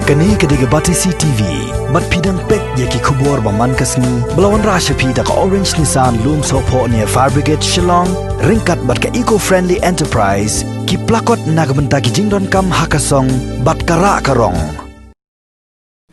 Kani kediga Batisi TV, mat pidang pek yaki kubur baman kasni, belawan rasha pida ka Orange Nissan Loom Sopo near Fire Brigade Shillong, ringkat bat ka eco-friendly enterprise, ki plakot nagbenta ki jingdon kam hakasong, bat kara karong.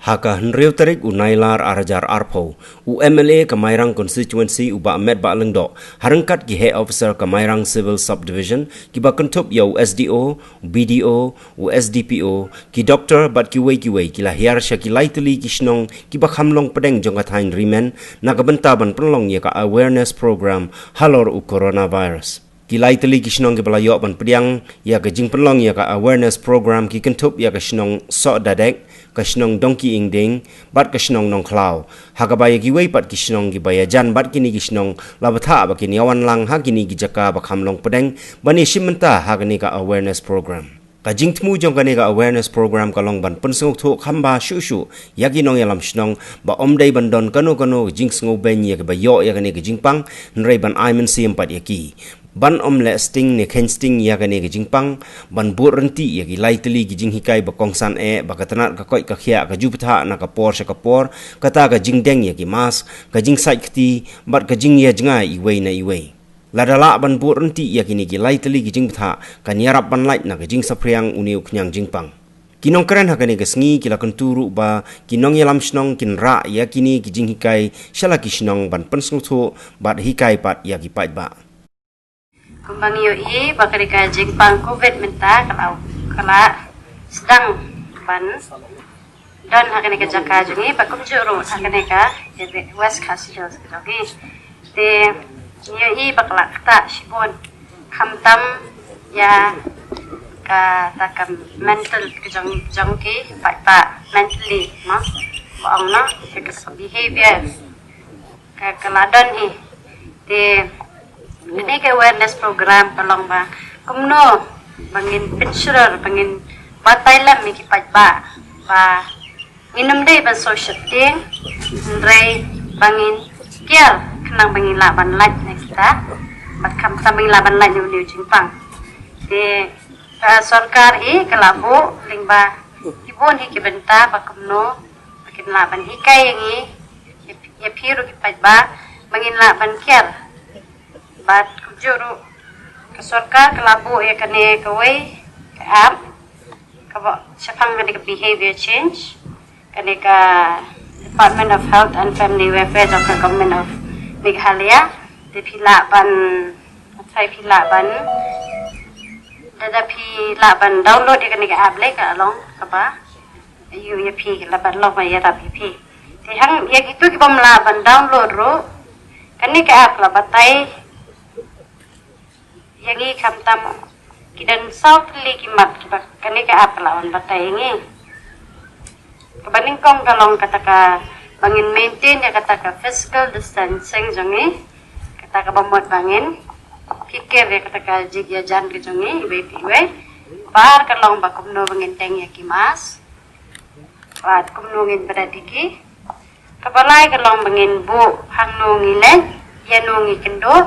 Haka henriu tarik unailar arajar arpo, UMLA Kemairang constituency uba Ahmed ba lengdo, harangkat ki head officer Kemairang civil subdivision, ki ba kentup ya USDO, BDO, USDPO, ki doktor bat ki wei ki lahir sya ki laiteli ki snong ki ba khamlong pedeng jongatain rimen, nagabenta ban penlong ya ka awareness program halor u coronavirus. Kilai teli ki snong ki balayok ban pediang ya ka jing penlong ya ka awareness program ki kentup ya ka snong sok dadek ka snong dongki ingding bat ka snong nong klau hakabaya ki wei pat ki snong ki baya jan bat kini ki snong labatha ba kini awan lang ha kini ki jaka ba khamlong pedeng bani shimenta ha kini ka awareness program ka jing tmu jong kani ka awareness program ka long ban pensung thu khamba shu ya ki nong yalam snong ba omdai ban don kano jing sngo ben ya ka ba yo ya kani ki jing pang nrei ban aimen sim pat ya ki ban omle sting ne ken sting ya gane ge jingpang ban bur renti ya gi laiteli gi jing hikai ba kongsan ba katanat ka koi ka khia ka juptha na ka por kata ka jingdeng ya gi mas ka jing sai khti bat ka jing ya jinga iwei na iwei ladala ban bur renti ya gi ni gi laiteli gi jingtha ka nyarap ban lait na ka jing sapriang uniu knyang jingpang kinong keren hakane ke sngi kila kenturu ba kinong yalam snong kin ra ya kini gi jing hikai shala ki snong ban pensung thu bat hikai pat ya gi pat ba Kumbang yoi bakal dikajing pang COVID minta kala sedang ban dan akan jaka jungi pakum juru akan jadi West Castle lagi de yoi bakal kata sibon kamtam ya katakan mental kejangki pak mentally mas baang na behavior keladan de ini ke awareness program kalong ba kumno bangin picture bangin batailam mi kipat ba minum dai ban social thing rai bangin kial kenang bangin laban laj na kita bat kam tambing laban laj ni jingpang de sarkar kalabu lingba ibon kibenta ba kumno bakin laban hikai yangi ya piru kipat ba bangin laban kial bat kujuru ke sarkar kelabu ya kene kawai ke app kaba syapang kene ke behavior change kene ke Department of Health and Family Welfare ke Government of Meghalaya de pila ban dada pila ban download ya kene ke app le ka along kaba UAP laban lo ma ya tapi te hang ya gitu ki bam laban download ro kene ke app la batai yangi kamtam kidan south likimat kiba kani ka apalawan batay ngi kabaning kong kalong kataka bangin maintain ya kataka physical distancing jongi kataka bamot bangin pikir ya kataka jigya jan ke jongi iwe par kalong bakumno bangin teng ya kimas pat kumno ngin badadiki kabalay kalong bangin bu hangno ngile yano ngi kendo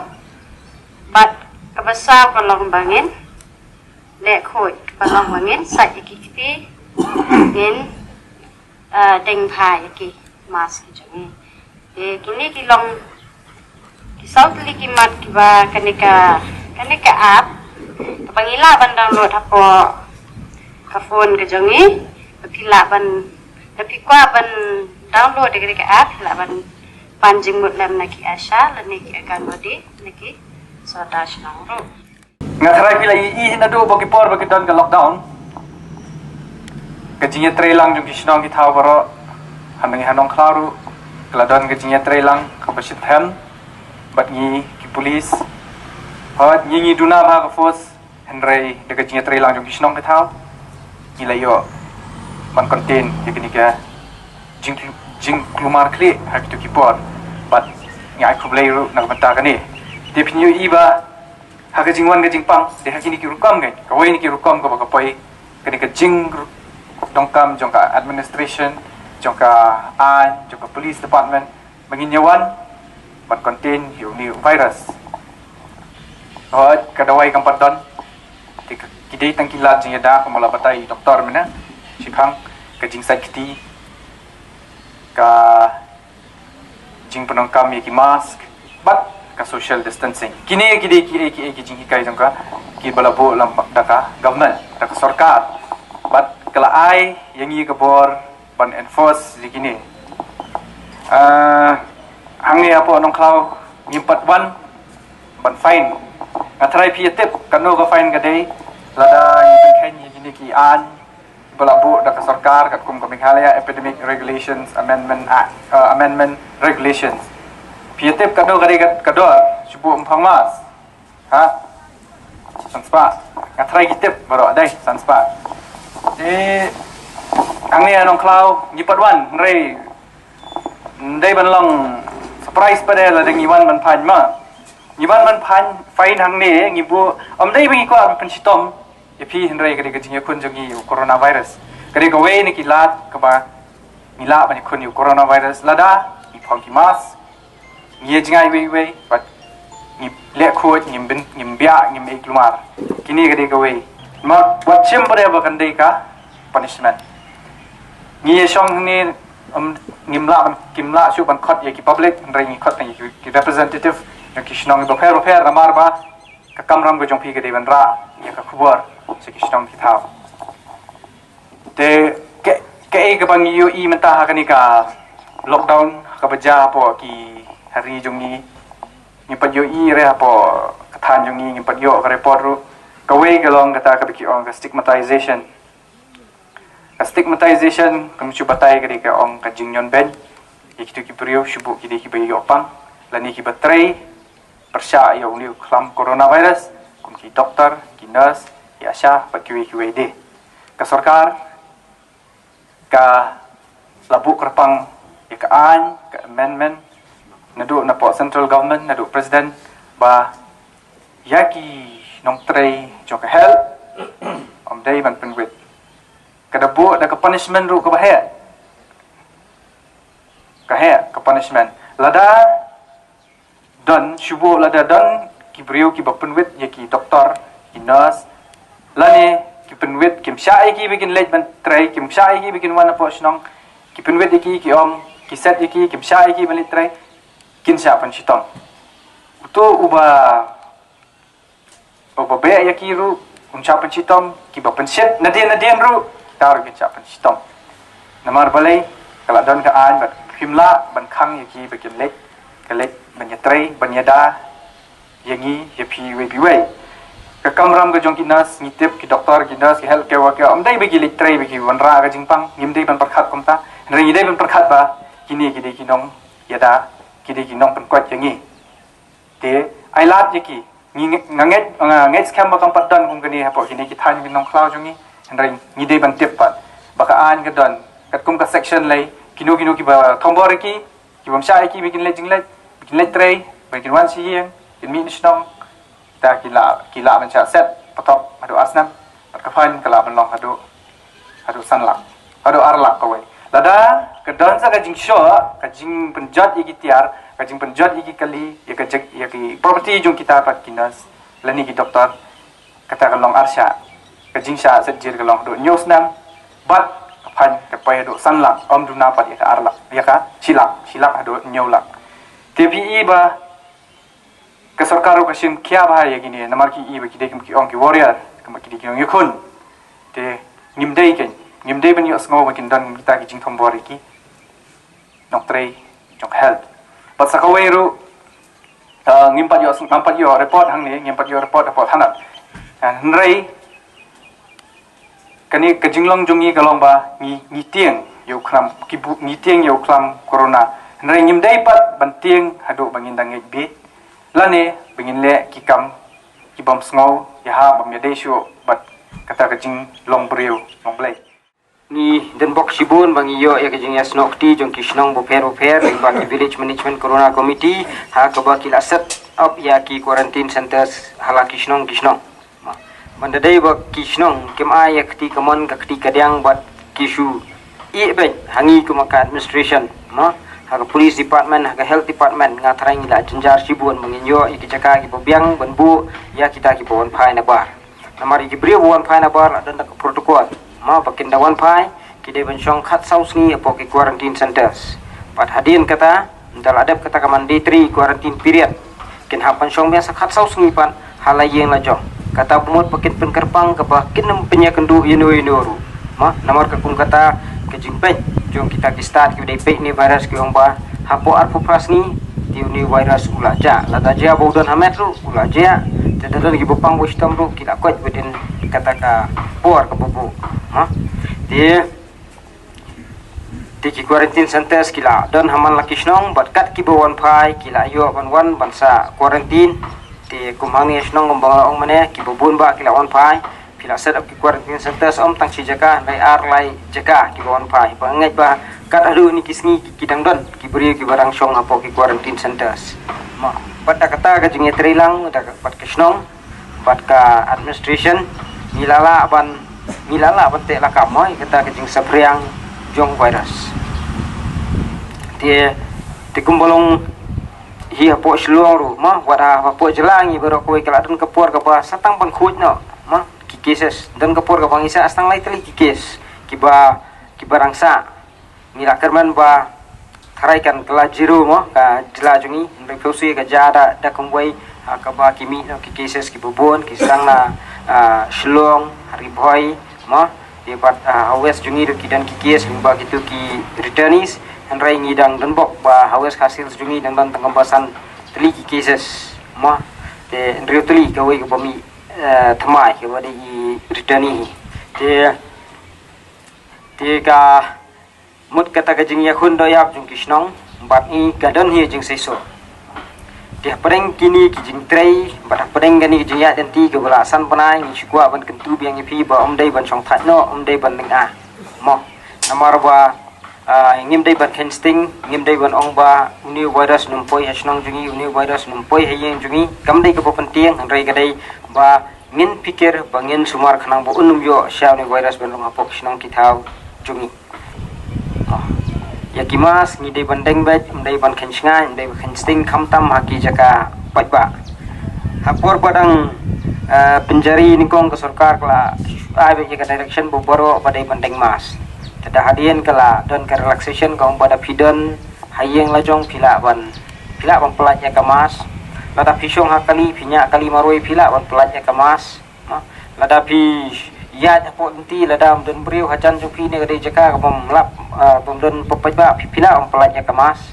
bat kabasa kalong bangin lek khoi kalong bangin sai ikiti ngin deng phai ki mas ki jangi kini kilong kisau tuli kimat kiba kanika app pangila ban download hapo ka phone ke jangi pila ban tapi kwa ban download kanika app la ban panjing mut lam naki asha lani ki akan bodi naki Sadash nangro. Ngasarai pila na do bagi por bagi don ke lockdown. Kejinya trelang jung kisnong kita baro hanang hanong klaru keladon kejinya trelang kapasit hen bat ngi ki polis hat ngi duna ba ka fos henrei de kejinya trelang jung kisnong kita ni layo man contain yakini ka jing klumar kli hak tu ki por bat ngai kublai ru nak benta kani Depinyo iba haga jingwan ga jingpang de hakini ki rukam ga kawai ni ki rukam ga bakapoi kani ka jing dongkam jongka administration jongka jongka police department menginyawan ban contain ni virus kadawai kampat don kidai tangkilat jingda pemala batai doktor mana sikang jing sakti ka jing penongkam ki mask bat ka social distancing kini ki jing kai jong ka ki balabu lam daka government daka sarkar bat kala ai yang i kabor ban enforce di kini hang ni apa nong klau ngimpat wan ban fine ngatrai pi tip kanu ka fine ka dei lada ni pen khen ni ki an balabu daka sarkar kat kum Meghalaya epidemic regulations amendment act amendment regulations pi tip kanu ka dei kador subu umpang mas ha sanspa ngatrai ki tip baro dai sanspa ang ni nong klau ngimpat wan rei dei ban long surprise pada la deng iwan man phan ma iwan man phan fine hang ne ngibu dei bagi ko am pensitom ya pi hendrai kadi kajing kun jongi coronavirus kadi ko we ni kilat ka ba mila ban kun coronavirus lada ni phong ki mas ngie jingai we but ni le khot ngim bia ngim iklumar kini kadi ko we ma wat chim pada ba kan dei ka punishment ngie song ni kimla su ban khot ye ki public ring khot ni ki representative ya ki shnong do pher ramar ba ka kamram go jong phi ke de ban ra ya ka khubor se ki shnong ki thaw te ke ke bang yu I menta ha kani ka lockdown ka baja po ki hari jong ni pa yu I re po ka than jong ni pa yo ka report ru ka we ka long ka ta ka ki on ka stigmatization stigmatization kami cuba tay kadi ka ong ka jingyon ben ikitu ki brio shubu ki de ki bayo pang lani ki batray persya ya uni klam coronavirus kum ki doktor ki nurse ki asha pa ki de ka sarkar ka labu kerpang ya ka an ka amendment nadu na po central government nadu president ba yaki nong tray jo ka help day ban penwit kada bu da ka punishment ru ka bahaya ka punishment lada dan shubu lada dan ki brio ki bapenwit ya ki doktor ki nurse lani ki penwit kim sha ki bikin late ban try kim sha ki bikin wana po snong ki penwit ki om ki set ki kim sha ki ban try kin sha pan shitom to uba be ya ki ru uncha pan shitom ki bapen set nadien ru tar ki cha pan shitom namar balai kala don ka an bat himla ban khang ya ki bikin late ka late ban ya try ban ya da yangi ya pi we ka kamram ga jong ki nas ni tip ki doktor ki nurse ki health care worker dai bagi litrai bagi wanra ga jingpang ngim dai ban perkhat komta ri dai ban perkhat ba kini ki dai ki nong yada ki dai ki nong pan kwat yangi te ai lat ye ki nganget scam ba kam padan kum kini ha po kini ki than ki nong klau jongi ri ni dai ban tip pat baka an ga don kat kum ka section lai kino ki ba thombor ki bam sha ki bikin le jinglet bikin le trai bikin wan si yang kin mi nisnom ta kila man cha set patop adu asnam kapan kala man long adu sanlak adu arlak kawai lada kedon sa kajing sho kajing penjat iki tiar kajing penjat iki kali ya kajek ya ki property jung kita pat kinas lani ki doktor kata kalong arsha kajing sha sejir kalong do news nam bat kapan kapai adu sanlak om duna pat ya arlak ya ka silak adu nyolak TPE ba ka sarkaro ka sim kya bahaya gini namar ki I ki dekim ki ong ki warrior kam ki dikin yukun te ngimdei ben yo sngo makin dan kita ki jing thombori ki noktrei jong health pat sakawairu ngimpat yo report hang ni ngimpat yo report hanat nrei kani ka jinglong jongi kalong ba ni tieng yo klam ki bu ni tieng yo klam corona nrei ngimdei pat bantieng hadu bangindang bi lane bingin le kikam kibam sngow ya ha bam ya desho bat kata kajing long brio long blai ni den bok sibun bang iyo ya kajing ya snokti jong kisnong bo per ba ki village management corona committee ha ka ba ki set up ya ki quarantine centers hala kisnong manda dai ba kisnong kem a ya kti kamon ka kti kadyang bat kishu I ben hangi kumaka administration ma haga police department haga health department nga tharang ila janjar sibun menginyo iki jaka ki bobiang banbu ya kita ki bon phai na bar namari ki brio bon phai na bar dan ka protocol ma bakin da wan phai kita bencong kat saus ni apa ke quarantine centers. Pat hadin kata dal adab kata ka mandatory quarantine period. Kin hapan syong biasa kat saus ni pan halayeng la jong. Kata bumut pakin penkerpang ka ba kin penya kendu inu ru. Ma namar ka kun kata ke jingpen jong kita ki start ki dei pe ni virus ki omba hapo arpu pras ni tiu ni virus ulaja. La da ja bodan hamet ru ulaja. Tadalan gi bopang bo sistem ru kita kwat bedin kata ka por ka bubu. Ma dia tiki quarantine centers kila don haman laki snong bat kat ki bawan phai kila yo ban bansa quarantine ti kumhangi snong gombang ong mane ki bubun ba kila wan phai kila set up ki quarantine centers om tang si jaka lai ar lai jaka ki bawan phai ba ngai ba kat adu ni kisni ki dang don ki beri ki barang song apo ki quarantine centers ma bat kata ka jinge trilang da bat ki snong bat ka administration milala ban te la kamoi kata ka jing sapriang jong virus dia kumbolong hi apo sluang ru ma wada apo jelangi bero koi kala dun kapor ka ba satang ban khuj no ma ki cases dan kapor ka bang isa astang lai tali ki case ki barangsa mila kerman ba tharaikan kala jiru mo ka jela jungi ndai peusi ka jada da kongwai ka ba kimi no ki cases ki bubon ki sang na sluang hari boy ma dia pat awes jungi ki dan ki case ba gitu ki returnees Henry ngidang dan bok ba hawes hasil jungi dan tenggambasan teli cases ma te Henry teli kawai ke pami thamai ke bade i returni te ka mut kata ka jing ya khun do yap jung kisnong bat i gadon hi jing seso te pereng kini ki jing trei bat pereng gani jing ya dan ti ke balasan panai ni syukwa ban kentu biang i pi ba dai ban chong that no dai ban ning a mo namar ba ngim dai ban kensting ngim dai ban ong ba uni virus numpoi hasnong jungi uni virus numpoi hayeng jungi kam dai ka penting handrai ka dai ba ngin pikir ba ngin sumar khanang bo unum yo sha uni virus ban long apok snong kitau jungi ya kimas ngi dai ban deng ba dai ban kensnga dai ban kensting kam tam haki jaka pai ba hapor padang penjari ningkong ke sarkar kala ai be ka direction bo boro ba dai ban deng mas tada hadian kala don ke relaxation kaum pada pidon hayeng lajong pila ban pelat ya kamas lada pisong hakali pinya kali maroi pila ban pelat ya kamas lada pi ya apo enti lada don beriu hajan jupi ne gade jaka kam lap don popaiba pila ban pelat ya kamas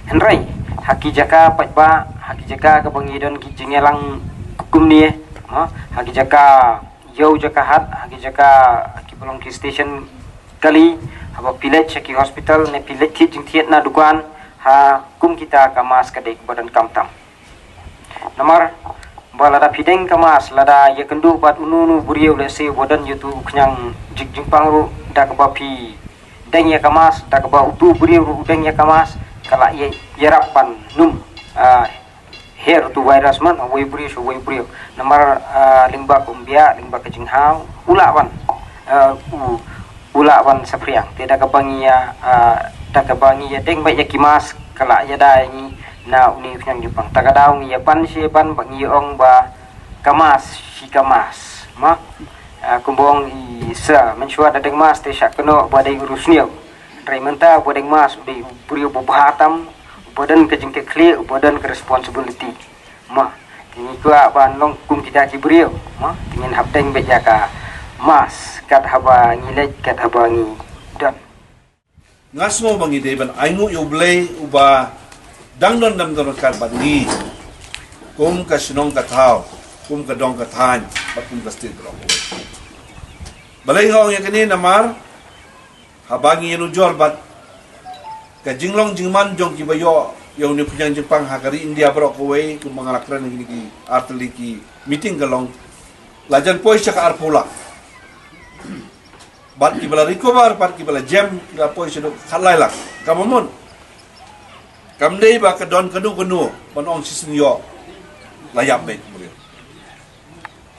henry haki jaka paiba haki jaka ka bangidon ki jingelang kukum ni haki jaka yo jaka hat haki jaka ki belong ki station kali apa pilet ki hospital ne pilet thi jing thiet na dukan ha kum kita kamas kadek badan kamtam namar balada pideng kamas lada ya kendu pat ununu buriu le se bodan yutu knyang jig jing pangru dak ba pi deng ya kamas dak ba utu buriu deng ya kamas kala ye yarapan num her tu virus man away buriu namar lingba kumbia lingba kejing hau ulawan ulawan sapriang tidak kebangi ya deng baik ya kimas kala ya dai ni na uni yang Jepang takadau ngi ya pan si pan bangi ong ba kamas si kamas ma kumbong i sa mensua dadeng mas te syak keno badai urusniau rai menta badeng mas di buriu bobahatam badan ke jengke clear badan ke responsibility ma ini kua ban long kum kita ki buriu ma ingin hapdeng baik ya ka mas kat haba ngilek kat haba ngi dan ngasmo bangi deban aingu yublei uba dangdon kat bangi kum ka sinong ka thau kum ka dong ka than bat kum ka stil ro balai ho yang kini namar habangi yenu jor bat ka jinglong jingman jong ki bayo yo ni punyang Jepang hakari India bro kowe kum mangalakran ngini ki artli ki meeting galong lajan poi chaka arpula bat ki bala recover bat ki bala jam da poi sedo khalai lak kamamon kamdei ba ka don kanu ban ong sisin yo layap be mulio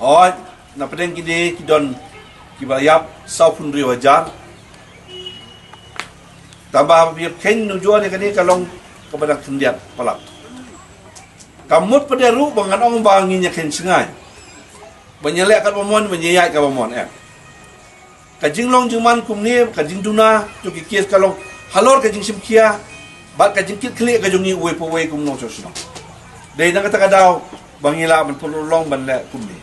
hoy na pedeng ki don ki bala yap saupun rio hajar tambah bi ken nu jual ni kalong kepada kendiat palap kamut pada ru bangan ong banginya ken sengai menyelek kat pamon menyeyai kat pamon kajing long juman kumni kajing duna tu kikis kalong halor kajing simkia bat kajing kit klik kajungi uwe po uwe kumno sosno dei nang kata kadau bangila ban pululong ban le kumni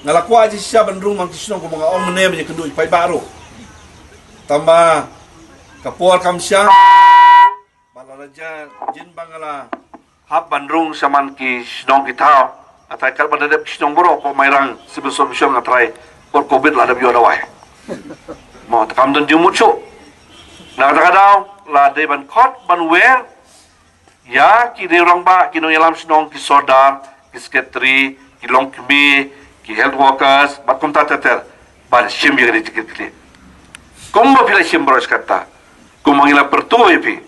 ngalakwa aji sia ban rung mang kisno ko mga ong mene banyak kedui pai baru tambah kapol kamsya balaraja jin bangala hab bandrung saman ki snong ki thao atai kal badadep snong boro ko mairang civil solution ngatrai por covid la dab yorawai mo takam don jumuchu na kadau la de ban khot ban wer ya ki de rong ba ki no yalam snong ki sodar ki secretary ki long ki health workers bakum tater bar shim yeri tikit kumba pila shim bros kata kumangila pertu epi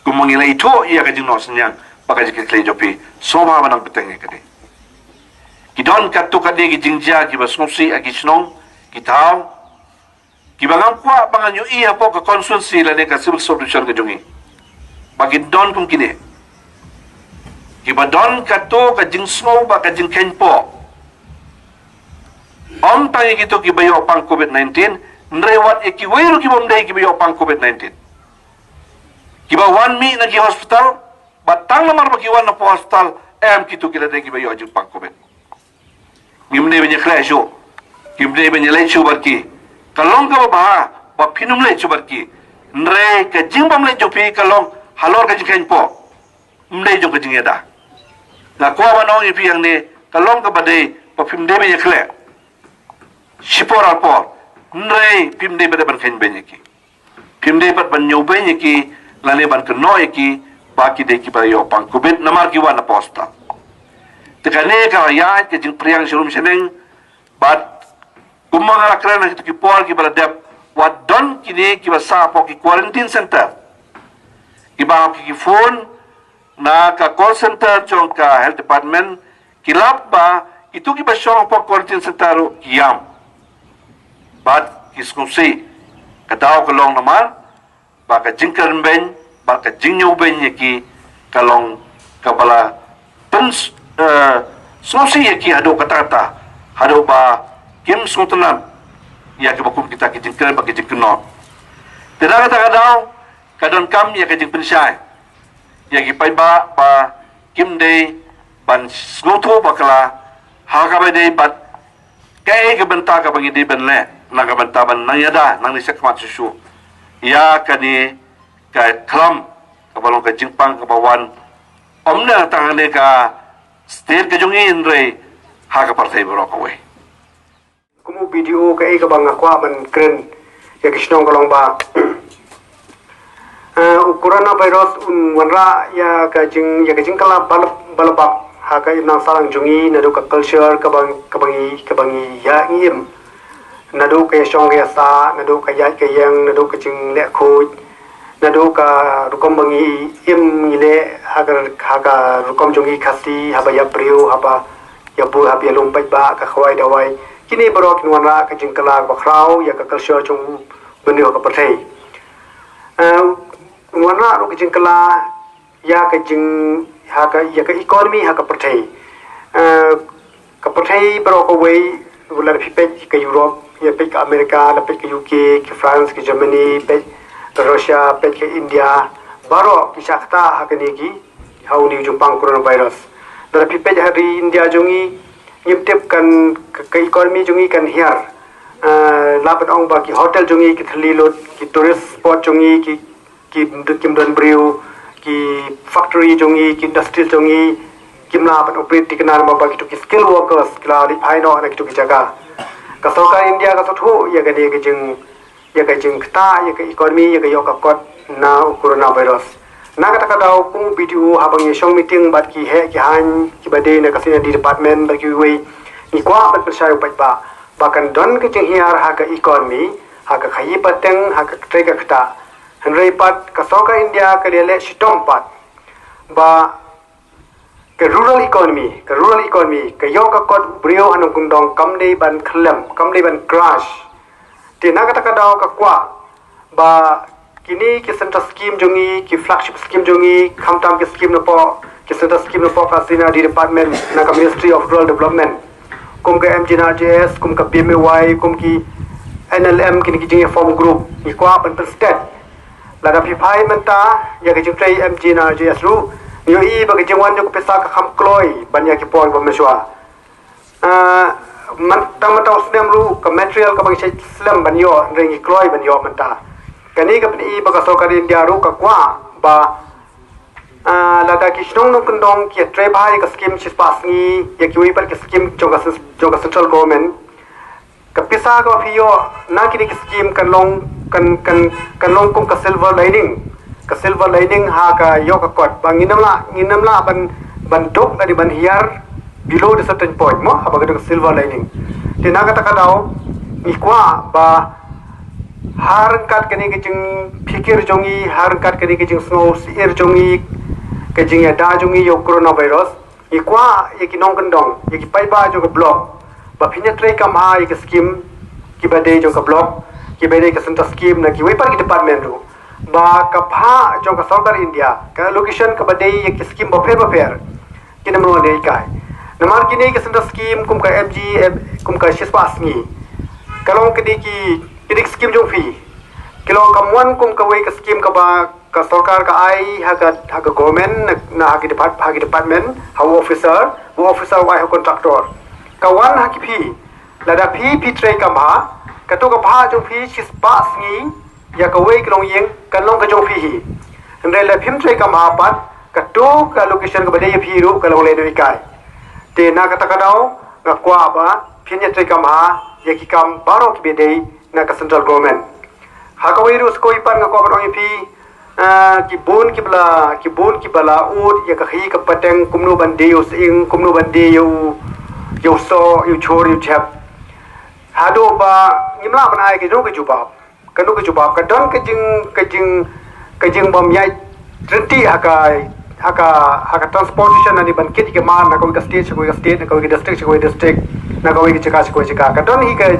kumangila itu ia kajing nosnyang baka jikit klei jopi soma banang peteng kade kidon katu kade ki jingja ki basmopsi agi snong ki tau ki bangam kwa banganyu iya po ka constituency la ne ka civil solution ka jungi bagi don kum kine ki badon katu ka jing snow ba ka jing kenpo om tangi gitu ki bayo pang covid-19 nrewat eki weiru ki bomdai ki bayo pang covid-19 ki ba wan mi na ki hospital batang lamar bagi wan na po hospital em kitu kila de ki bayo ajung pang covid ngimne benya klasho ngimne benya lechu barki kalong ka ba ba pinum lechu barki nre ka jing bam lechu pi kalong halor ka jing po mne jong ka jing eda na ko ba nong ipi yang ne kalong ka bade pa pimde benya kle sipor alpor nre pimde bade ban ken benya ki pimde bat ban nyobe ki lane ban keno ki baki de ki bayo pang covid namar ki wan aposta tekane ka ya ke jing priang shirum seneng bat kumanga krana ki por ki bala dep wat don ki ne ki basa po ki quarantine center ki ba ki phone na ka call center chong ka health department ki lab ba itu ki basong po quarantine center ki yam bat ki skusi ka daw ka long namar ba ka jingkar ben ba ka jingnyo ben ki kalong kabala pens sosi ki hado kata hado ba kim sultanan ya ke bakum kita ki jingkar ba ki jingkno tidak kata daw kadon kam ya ke jing pensai ya ki pai ba kim de ban sloto bakala ha ka ba de bat kai ke benta ka bangi de ben le na ka benta ban na yada nang ni sekmat susu ya kani ka klam kabalong ka jingpang kabawan omna tangane ka state ka jungin re ha ka partai bro ka we kumu video ka e ka bang akwa man kren ya kisnong kalong ba corona virus wanra ya ka jing kala balabak ha ka inang sarang jungi na do ka culture ka bangi ya ngim na do ka shong ya sa na do ka ya ka yang na do ka jing le khoj na do ka rukom bangi im ile haga rukom jongi khasi haba ya priu haba ya bu haba ya lompai ba ka khwai dawai kini borok nwanra ka jingkala ba khrau ya ka culture chung bani ka pathai nwanra ro ka jingkala ya ka jing haga ya ka economy ha ka pathai borok ka wei ular pipet ka Europe ya pe ka America la pe ka UK ka France ka Germany pe Russia, pet ke India, baru kisah kata hakani ki, hau ni jumpang coronavirus. Dan pipet hari India jungi, nyiptip kan ke ekonomi jungi kan hiar, lapat ong ba ki hotel jungi ki thalilot, ki tourist spot jungi ki kimdan brew, ki factory jungi, ki industry jungi, kimla lapat operate dikenal ma ba ki tu ki skill workers, kila di aino anak tu ki jaga. Kasokan India kasothu ya gade ke jeng ya ka jing kta ya ka ekonomi ya ka yo ka kot na coronavirus na kata kadau pung video habang ye shong meeting bat ki he ki han ki bade na kasina di department ba ki we ni kwa bat persai upat ba bakan don ke jing hiar ha ka ekonomi ha ka khayi pateng ha ka trega kta hanrei pat ka soka India ka le shitom pat ba ke rural economy ka yo ka kot brio anong kundong kamdei ban khlem kamdei ban crash tina kata kadau ka kwa ba kini ki center scheme jungi ki flagship scheme jungi khamtam ki scheme no po ki center scheme no po ka sina di department na ka ministry of rural development kum ka MGNRJS kum ka PMY kum ki NLM kini ki jing form group ni kwa ban state la da phai menta ya ki jing trai MGNRJS ru yo I ba ki jing wan jo pesa ka kham kloi ban ya ki poi ba meswa man tamata usnem ru ka material ka bang slam ban yo ringi kloi ban yo menta kani ka pni ba ka sokar India ru ka kwa ba lada ki shnong nong kondong ki trai bhai ka scheme chis pas ni ya ki wi par ki scheme jo ka central government ka pisa ka phiyo na ki scheme kan long kum ka silver lining ha ka yo ka kot banginam la ban dok dari ban hiar below the certain point mo ha ba ka silver lining tina kata kadao ni kwa ba har kat kani ke jing fikir jongi har kat kani ke jing snow sir jongi ke jing ya da jongi yo coronavirus ikwa ye ki nong kandong ye ki pai ba jo ka block ba phinya trai kam ha ye ki scheme ki ba de jo ka block ki ba de ka center scheme na ki wei par ki department ru ba ka pha jo ka sarkar India ka location ka ba de ye ki scheme ba pher ki namro ne kai namar ki ne ki center scheme kum ka MG kum ka shispas ni kalong ki scheme jong fi kilo kamwan kum ka wei ka scheme ka ba ka sarkar ka ai ha ka government na ha ki department ha officer wa ha contractor ka wan ha ki phi lada phi trai ka ma ka to ka pha jong phi chis pas ni ya ka wei klong yeng kan long ka jong phi hi ndai la phim trai ka ma pat ka to ka location ka bade phi ru ka long le doi kai te na ka ta ka dau nga kwa ba phin ya trai ka ma ya ki kam baro ki bede na ka central government ha ka wei ru skoi pan nga ko ba phi ki bon ki bala ut ya ka hi ka pateng kumnu bande yo sing kumnu bande yo so yo chor yo chap hado ba nimla banai ke no ke jubab ka don ke jing bom yai trenti haka transportation ani ban kit ke mar na ko ka state na ko ke district na ko ke chika ka don hi ke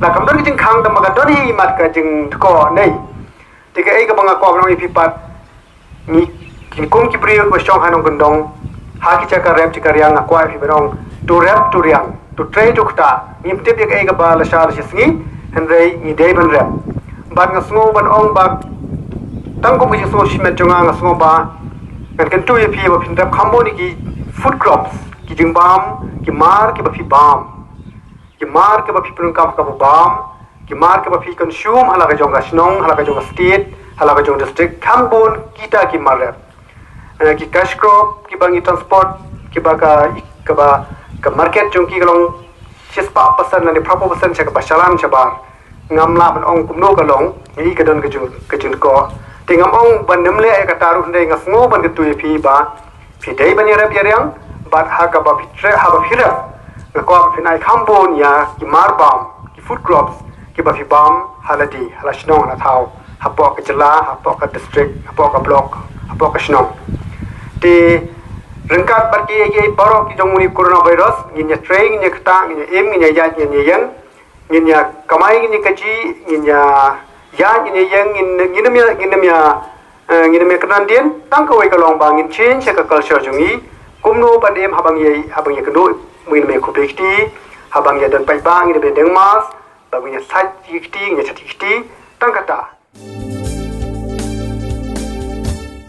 la kam don ke jing khang da ma ka don hi mat ka jing ko nei tika ai ka banga ko no ipi pat ni kin kum ki priyo ko shong hanong gondong ha ki chaka rap chika riang na kwa ipi berong to rap to riang to try to kta ni tip ai ka ba la shar shisngi henrei ni dei ban rap ban nga sngo ban ong ba tang ko ki so shimet jonga nga sngo ba kan tu ipi ba phin rap khambo ni ki food crops ki jing bam ki mar ki ba phi bam ki mar ki ba phi prung ka bam ki mar ke ba phi consume hala ka jonga snong hala ka jonga state hala ka jonga district khambon kita ki mar ki cash crop ki bangi transport ki ba ka market jong ki long sispa pasan na ni proper pasan cha ka basalan cha bar ngamla ban ong kumno ka long ni ka don ka jun ko te ngam ong ban nemle ka taru ndai ngasngo ban ka tu phi ba phi dei ban yarap yaryang bat ha ka ba phi tre ha ba phira ko ba phi nai khambon ya ki mar bam ki food crops ki ba phi bam haladi hala shnong na thau hapo ka jala hapo ka district hapo ka block hapo ka shnong te rengkat barki ye baro ki jonguni coronavirus nginya train nginya kta nginya em nginya ya nginya yang nginya kamai nginya kaji nginya ya nginya yang nginya me kanandien tang ka wei ka long bang in change ka culture jungi kumno pandem habang ye kendo muin me kubekti habang ye dan pai bang nginya bedeng mas bagusnya sajikti tangkata.